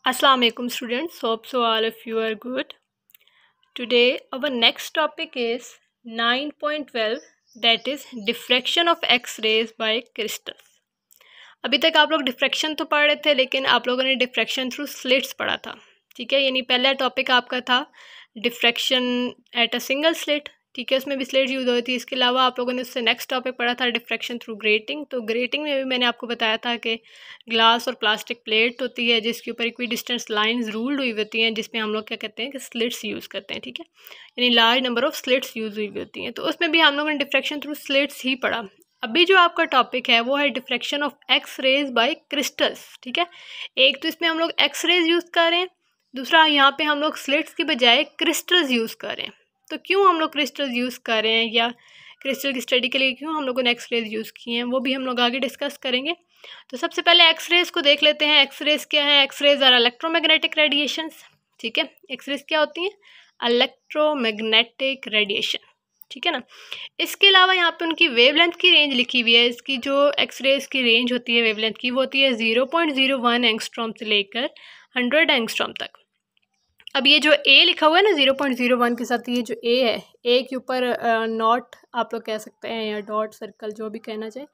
Assalamu alaikum students, hope so all of you are good. Today our next topic is 9.12 that is diffraction of X-rays by crystals. अभी तक आप लोग diffraction तो पढ़ रहे थे लेकिन आप लोगों ने डिफ्रैक्शन थ्रू स्लिट्स पढ़ा था, ठीक है। यानी पहला टॉपिक आपका था diffraction at a single slit, ठीक है, उसमें भी स्लिट यूज़ हुई थी। इसके अलावा आप लोगों ने उससे नेक्स्ट टॉपिक पढ़ा था डिफ्रैक्शन थ्रू ग्रेटिंग। तो ग्रेटिंग में भी मैंने आपको बताया था कि ग्लास और प्लास्टिक प्लेट होती है जिसके ऊपर इक्वी डिस्टेंस लाइंस रूल्ड हुई होती हैं, जिसमें हम लोग क्या कहते हैं कि स्लिट्स यूज़ करते हैं, ठीक है। यानी large number of slits use हुई होती हैं, तो उसमें भी हम लोगों ने डिफ्रैक्शन थ्रू स्लिट्स ही पढ़ा। अभी जो आपका टॉपिक है वो है diffraction of X rays by crystals, ठीक है। एक तो इसमें हम लोग एक्स रेज यूज़ कर रहे हैं, दूसरा यहाँ पे हम लोग स्लिट्स की बजाय क्रिस्टल्स यूज़ कर रहे हैं। तो क्यों हम लोग क्रिस्टल्स यूज़ कर रहे हैं या क्रिस्टल की स्टडी के लिए क्यों हम लोगों ने एक्स रेज यूज़ किए हैं, वो भी हम लोग आगे डिस्कस करेंगे। तो सबसे पहले एक्स रेज को देख लेते हैं। एक्स रेज क्या है? X rays are electromagnetic radiations, ठीक है। एक्स रेज क्या होती हैं? इलेक्ट्रोमैग्नेटिक रेडिएशन, ठीक है ना। इसके अलावा यहाँ पे उनकी वेवलेंथ की रेंज लिखी हुई है। इसकी जो एक्स रेज की रेंज होती है वेवलेंथ की, वो होती है 0.01 एंगस्ट्रॉम से लेकर 100 एंगस्ट्रॉम तक। अब ये जो ए लिखा हुआ है ना 0.01 के साथ, ये जो ए है, ए के ऊपर नॉट आप लोग कह सकते हैं या डॉट सर्कल जो भी कहना चाहे,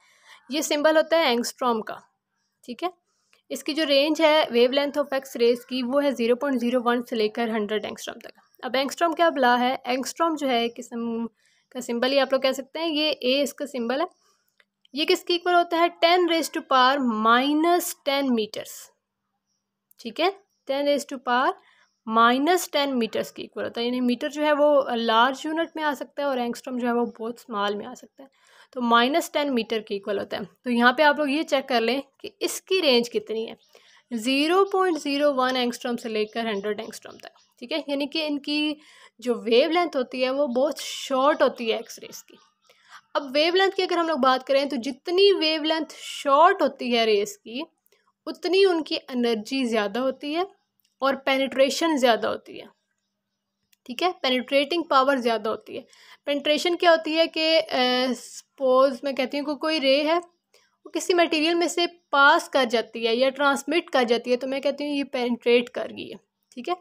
ये सिंबल होता है एंगस्ट्रॉम का, ठीक है। इसकी जो रेंज है वेवलेंथ ऑफ एक्स रेज की वो है 0.01 से लेकर 100 एंगस्ट्रॉम तक। अब एंगस्ट्रॉम क्या बला है? एंगस्ट्रॉम जो है किस्म का सिंबल ही आप लोग कह सकते हैं, ये ए इसका सिंबल है। ये किसके इक्वल होता है? 10⁻⁻10 मीटर्स, ठीक है। 10⁻⁻10 मीटर्स की इक्वल होता है। यानी मीटर जो है वो लार्ज यूनिट में आ सकता है और एंगस्ट्रॉम जो है वो बहुत स्मॉल में आ सकता है। तो -10 मीटर के इक्वल होता है। तो यहाँ पे आप लोग ये चेक कर लें कि इसकी रेंज कितनी है, 0.01 एंगस्ट्रॉम से लेकर 100 एंगस्ट्रॉम तक, ठीक है। यानी कि इनकी जो वेवलेंथ होती है वो बहुत शॉर्ट होती है एक्स रेस की। अब वेवलेंथ की अगर हम लोग बात करें तो जितनी वेवलेंथ शॉर्ट होती है रेस की, उतनी उनकी एनर्जी ज़्यादा होती है और पेनिट्रेशन ज़्यादा होती है, ठीक है। पेनिट्रेटिंग पावर ज़्यादा होती है। पेनिट्रेशन क्या होती है कि सपोज मैं कहती हूँ कि कोई रे है, वो किसी मटेरियल में से पास कर जाती है या ट्रांसमिट कर जाती है, तो मैं कहती हूँ ये पेनिट्रेट कर गई है, ठीक है।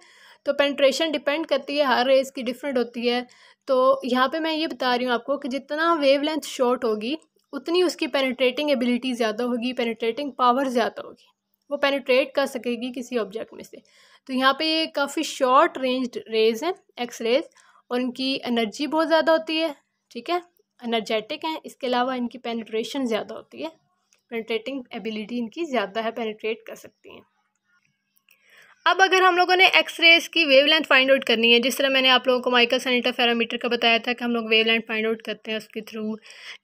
तो पेनिट्रेशन डिपेंड करती है, हर रेस की डिफरेंट होती है। तो यहाँ पे मैं ये बता रही हूँ आपको कि जितना वेवलेंथ शॉर्ट होगी उतनी उसकी पेनिट्रेटिंग एबिलिटी ज़्यादा होगी, पेनिट्रेटिंग पावर ज़्यादा होगी, वो पेनिट्रेट कर सकेगी किसी ऑब्जेक्ट में से। तो यहाँ पे ये काफ़ी शॉर्ट रेंज रेज हैं एक्स रेज, और इनकी एनर्जी बहुत ज़्यादा होती है, ठीक है, एनर्जेटिक हैं। इसके अलावा इनकी पेनिट्रेशन ज़्यादा होती है, पेनिट्रेटिंग एबिलिटी इनकी ज़्यादा है, पेनिट्रेट कर सकती हैं। अब अगर हम लोगों ने एक्स रेज की वेवलेंथ फाइंड आउट करनी है, जिस तरह मैंने आप लोगों को माइकलसन इंटरफेरोमीटर का बताया था कि हम लोग वेवलेंथ फाइंड आउट करते हैं उसके थ्रू,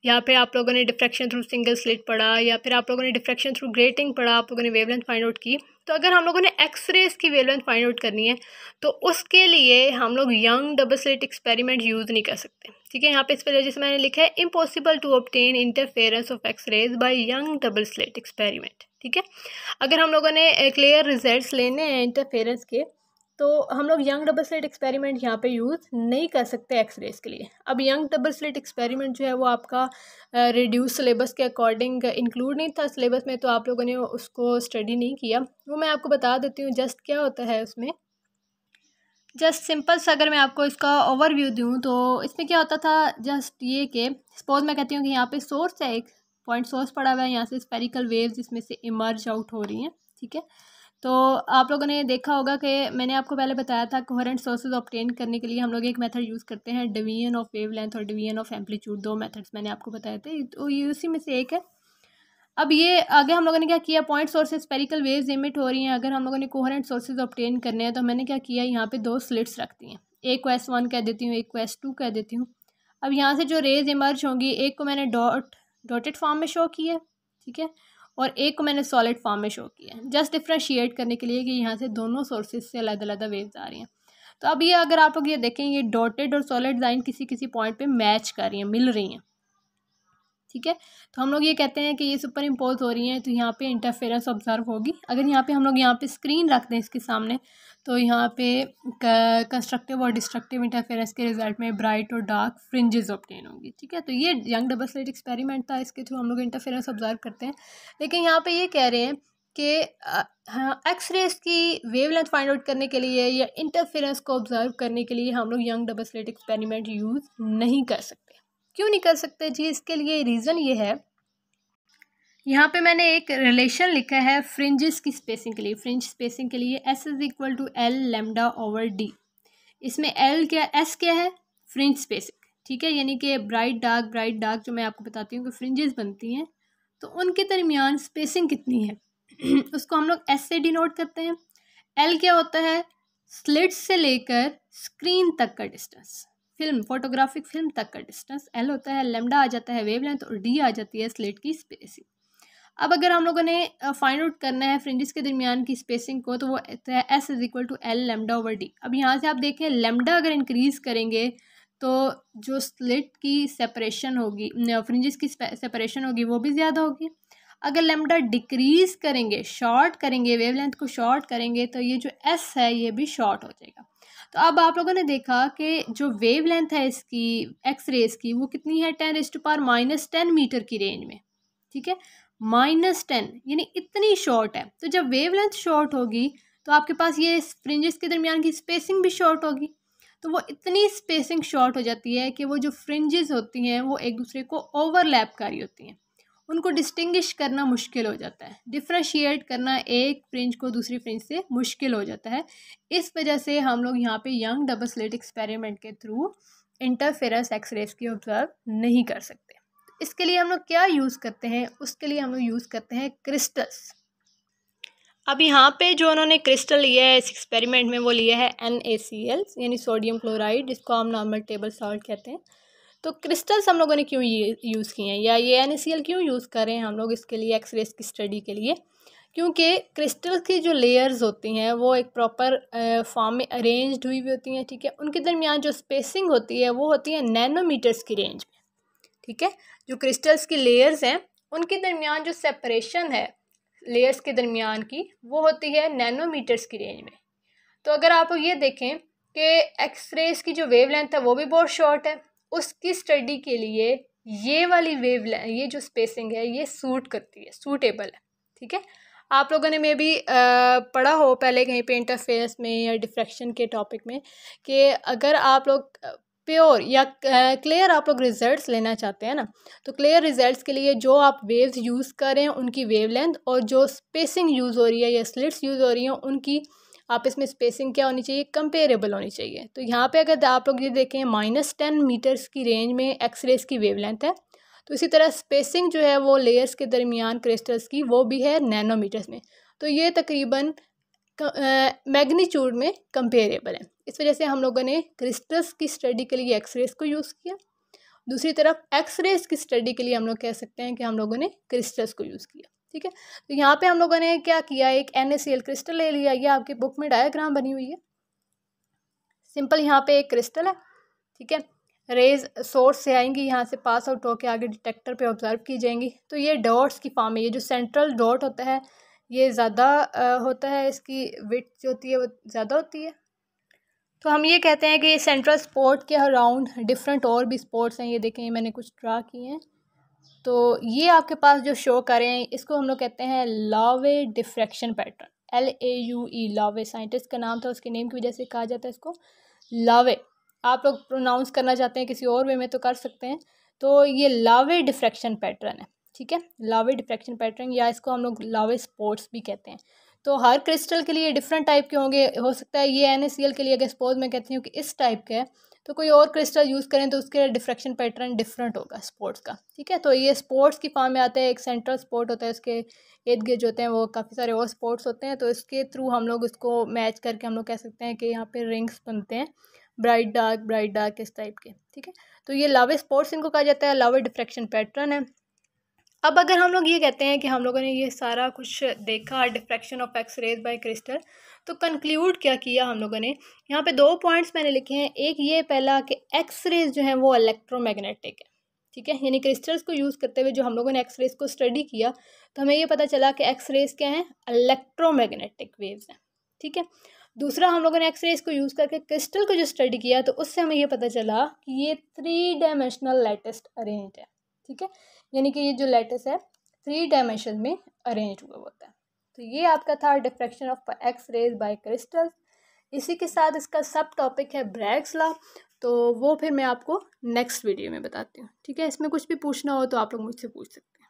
या फिर आप लोगों ने डिफ्रैक्शन थ्रू सिंगल स्लिट पढ़ा, या फिर आप लोगों ने डिफ्रैक्शन थ्रू ग्रेटिंग पढ़ा, आप लोगों ने वेवलेंथ फाइंड आउट की। तो अगर हम लोगों ने एक्स रेज की वेवलेंथ फाइंड आउट करनी है तो उसके लिए हम लोग young double slit experiment use नहीं कर सकते, ठीक है। यहाँ पे इस वजह से मैंने लिखा है impossible to obtain interference of X rays by Young double slit experiment, ठीक है। अगर हम लोगों ने क्लियर रिजल्ट्स लेने हैं इंटरफेरेंस के, तो हम लोग यंग डबल स्लिट एक्सपेरिमेंट यहाँ पे यूज़ नहीं कर सकते एक्स रेज के लिए। अब यंग डबल स्लिट एक्सपेरिमेंट जो है वो आपका रिड्यूस सिलेबस के अकॉर्डिंग इंक्लूड नहीं था सिलेबस में, तो आप लोगों ने उसको स्टडी नहीं किया। वो मैं आपको बता देती हूँ जस्ट क्या होता है उसमें। जस्ट सिंपल सा अगर मैं आपको इसका ओवरव्यू दूँ तो इसमें क्या होता था, जस्ट ये कि सपोज मैं कहती हूँ कि यहाँ पे सोर्स है, एक पॉइंट सोर्स पड़ा हुआ है, यहाँ से स्फेरिकल वेव्स इसमें से इमर्ज आउट हो रही हैं, ठीक है। तो आप लोगों ने देखा होगा कि मैंने आपको पहले बताया था कोहेरेंट सोर्सेज ऑब्टेन करने के लिए हम लोग एक मेथड यूज़ करते हैं, डिवीजन ऑफ वेवलेंथ और डिवीजन ऑफ एम्पलीट्यूड। दो मेथड्स मैंने आपको बताए थे, तो ये उसी में से एक है। अब ये आगे हम लोगों ने क्या किया, point sources spherical waves emit हो रही हैं। अगर हम लोगों ने कोहेरेंट सोर्सेज ऑब्टेन करने हैं तो मैंने क्या किया, यहाँ पे दो स्लिट्स रखती हैं, एक को S1 कह देती हूँ, एक को S2 कह देती हूँ। अब यहाँ से जो रेज इमर्ज होंगी, एक को मैंने डॉटेड फॉर्म में शो किया, ठीक है, और एक को मैंने सॉलिड फॉर्म में शो किया, जस्ट डिफ्रेंशिएट करने के लिए कि यहाँ से दोनों सोर्सेज से अलग अलग वेव्स आ रही हैं। तो अब ये अगर आप लोग ये देखें, ये डॉटेड और सॉलिड लाइन किसी किसी पॉइंट पे मैच कर रही हैं, मिल रही हैं, ठीक है। तो हम लोग ये कहते हैं कि ये सुपर इम्पोज हो रही हैं, तो यहाँ पे इंटरफेरेंस ऑब्जर्व होगी। अगर यहाँ पे हम लोग यहाँ पे स्क्रीन रख दें इसके सामने, तो यहाँ पे कंस्ट्रक्टिव और डिस्ट्रक्टिव इंटरफेरेंस के रिजल्ट में ब्राइट और डार्क फ्रिंजेस ऑब्टेन होंगी, ठीक है। तो ये यंग डबल स्लिट एक्सपेरिमेंट था, इसके थ्रू हम लोग इंटरफेरेंस ऑब्जर्व करते हैं। लेकिन यहाँ पे ये कह रहे हैं कि एक्स रेज की वेवलेंथ फाइंड आउट करने के लिए या इंटरफेरेंस को ऑब्जर्व करने के लिए हम लोग young double slit experiment use नहीं कर सकते। क्यों नहीं कर सकते जी? इसके लिए रीज़न ये है, यहाँ पे मैंने एक रिलेशन लिखा है फ्रिंजेस की स्पेसिंग के लिए। फ्रिंज स्पेसिंग के लिए S is equal to L lambda over D। इसमें L क्या, S क्या है? फ्रिंज स्पेसिंग, ठीक है। यानी कि ब्राइट डार्क जो मैं आपको बताती हूँ कि फ्रिंजेस बनती हैं तो उनके दरमियान स्पेसिंग कितनी है उसको हम लोग S से डिनोट करते हैं। L क्या होता है? स्लिट्स से लेकर स्क्रीन तक का डिस्टेंस, फोटोग्राफिक फिल्म तक का डिस्टेंस L होता है। लैम्डा आ जाता है वेवलेंथ और D आ जाती है स्लिट की स्पेसिंग। अब अगर हम लोगों ने फाइंड आउट करना है फ्रिंजेस के दरमियान की स्पेसिंग को, तो वो है S is equal to L lambda over D। अब यहाँ से आप देखें लैम्डा अगर इंक्रीज़ करेंगे तो जो स्लिट की सेपरेशन होगी, फ्रिंजेस की सेपरेशन होगी वो भी ज़्यादा होगी। अगर लैम्डा डिक्रीज़ करेंगे, शॉर्ट करेंगे, वेवलेंथ को शॉर्ट करेंगे, तो ये जो S है ये भी शॉर्ट हो जाएगा। तो अब आप लोगों ने देखा कि जो वेवलेंथ है इसकी एक्स रेज की वो कितनी है? 10⁻⁻10 मीटर की रेंज में, ठीक है। -10 यानी इतनी शॉर्ट है। तो जब वेवलेंथ शॉर्ट होगी तो आपके पास ये फ्रिंजेस के दरमियान की स्पेसिंग भी शॉर्ट होगी। तो वो इतनी स्पेसिंग शॉर्ट हो जाती है कि वो जो फ्रिंजेस होती हैं वो एक दूसरे को ओवरलैप कर रही होती हैं, उनको डिस्टिंग्विश करना मुश्किल हो जाता है, डिफ्रेंशिएट करना एक फ्रिंज को दूसरी फ्रिंज से मुश्किल हो जाता है। इस वजह से हम लोग यहाँ पे यंग डबल स्लिट एक्सपेरिमेंट के थ्रू इंटरफेरेंस एक्सरेज की ऑब्जर्व नहीं कर सकते। इसके लिए हम लोग क्या यूज़ करते हैं? उसके लिए हम लोग यूज़ करते हैं क्रिस्टल्स। अब यहाँ पे जो उन्होंने क्रिस्टल लिया है इस एक्सपेरिमेंट में वो लिया है NaCl यानी सोडियम क्लोराइड, जिसको हम नॉर्मल टेबल सॉल्ट कहते हैं। तो क्रिस्टल्स हम लोगों ने क्यों यूज़ किए हैं या ये NaCl क्यों यूज़ कर रहे हैं हम लोग इसके लिए एक्सरेज की स्टडी के लिए? क्योंकि क्रिस्टल की जो लेयर्स होती हैं वो एक प्रॉपर फॉर्म में अरेंज्ड हुई होती हैं, ठीक है। उनके दरमियान जो स्पेसिंग होती है वो होती है नैनोमीटर्स की रेंज में, ठीक है। जो क्रिस्टल्स की लेयर्स हैं उनके दरमियान जो सेपरेशन है लेयर्स के दरमियान की वो होती है नैनोमीटर्स की रेंज में। तो अगर आप ये देखें कि एक्सरेज की जो वेवलेंथ है वो भी बहुत शॉर्ट है, उसकी स्टडी के लिए ये वाली वेवलेंथ, ये जो स्पेसिंग है ये सूट करती है, सूटेबल है, ठीक है। आप लोगों ने मे भी पढ़ा हो पहले कहीं पे इंटरफेरेंस में या डिफ्रैक्शन के टॉपिक में कि अगर आप लोग प्योर या क्लियर आप लोग रिजल्ट्स लेना चाहते हैं ना, तो क्लियर रिजल्ट्स के लिए जो आप वेव्स यूज़ कर रहे हैं उनकी वेवलेंथ और जो स्पेसिंग यूज़ हो रही है या स्लिट्स यूज़ हो रही हैं उनकी आप इसमें स्पेसिंग क्या होनी चाहिए? कंपेरेबल होनी चाहिए। तो यहाँ पे अगर आप लोग ये देखें -10 मीटर्स की रेंज में एक्सरेज की वेवलेंथ है, तो इसी तरह स्पेसिंग जो है वो लेयर्स के दरमियान क्रिस्टल्स की वो भी है नैनोमीटर्स में। तो ये तकरीबन मैग्नीट्यूड में कंपेरेबल है। इस वजह से हम लोगों ने क्रिस्टल्स की स्टडी के लिए एक्सरेज को यूज़ किया। दूसरी तरफ एक्सरेज की स्टडी के लिए हम लोग कह सकते हैं कि हम लोगों ने क्रिस्टल्स को यूज़ किया, ठीक है। तो यहाँ पे हम लोगों ने क्या किया, एक NaCl क्रिस्टल ले लिया। ये आपकी बुक में डायग्राम बनी हुई है। सिंपल यहाँ पे एक क्रिस्टल है, ठीक है। रेज सोर्स से आएंगी, यहाँ से पास आउट होकर आगे डिटेक्टर पे ऑब्जर्व की जाएंगी। तो ये डॉट्स की फॉर्म में, ये जो सेंट्रल डॉट होता है ये ज़्यादा होता है, इसकी विड्थ जो होती है वो ज़्यादा होती है। तो हम ये कहते हैं कि ये सेंट्रल स्पॉट के अराउंड डिफरेंट और भी स्पॉट्स हैं। ये देखें, मैंने कुछ ड्रा किए हैं। तो ये आपके पास जो शो कर रहे हैं इसको हम लोग कहते हैं लावे डिफ्रैक्शन पैटर्न, LAUE, लावे साइंटिस्ट का नाम था, उसके नेम की वजह से कहा जाता है इसको लावे। आप लोग प्रोनाउंस करना चाहते हैं किसी और वे में तो कर सकते हैं। तो ये लावे डिफ्रैक्शन पैटर्न है, ठीक है। लावे डिफ्रैक्शन पैटर्न या इसको हम लोग लावे स्पॉट्स भी कहते हैं। तो हर क्रिस्टल के लिए डिफरेंट टाइप के होंगे। हो सकता है ये NaCl के लिए अगर सपोज मैं कहती हूँ कि इस टाइप का है, तो कोई और क्रिस्टल यूज़ करें तो उसके डिफ्रैक्शन पैटर्न डिफरेंट होगा स्पॉट्स का, ठीक है। तो ये स्पॉट्स की फॉर्म में आता है। एक सेंट्रल स्पॉट होता है, उसके इर्द गिर्द जो होते हैं वो काफ़ी सारे और स्पॉट्स होते हैं। तो इसके थ्रू हम लोग इसको मैच करके हम लोग कह सकते हैं कि यहाँ पे रिंग्स बनते हैं, ब्राइट डार्क इस टाइप के, ठीक है। तो ये लावे स्पॉट्स इनको कहा जाता है, लावे डिफ्रैक्शन पैटर्न है। अब अगर हम लोग ये कहते हैं कि हम लोगों ने ये सारा कुछ देखा diffraction of X rays by crystal, तो कंक्लूड क्या किया हम लोगों ने? यहाँ पे 2 पॉइंट्स मैंने लिखे हैं। एक ये पहला कि एक्स रेज जो है वो इलेक्ट्रोमैग्नेटिक है, ठीक है। यानी क्रिस्टल्स को यूज़ करते हुए जो हम लोगों ने एक्स रेज को स्टडी किया तो हमें ये पता चला कि एक्स रेज क्या है? इलेक्ट्रोमैग्नेटिक वेव्स हैं, ठीक है। दूसरा, हम लोगों ने एक्स रेज को यूज़ करके क्रिस्टल को जो स्टडी किया तो उससे हमें ये पता चला कि ये 3 डायमेंशनल लैटिस अरेंज है, ठीक है। यानी कि ये जो लैटिस है 3 डायमेंशन में अरेंज हुआ होता है। तो ये आपका था diffraction of X rays by crystal. इसी के साथ इसका सब टॉपिक है ब्रैग्स लॉ, तो वो फिर मैं आपको नेक्स्ट वीडियो में बताती हूँ। ठीक है, इसमें कुछ भी पूछना हो तो आप लोग मुझसे पूछ सकते हैं।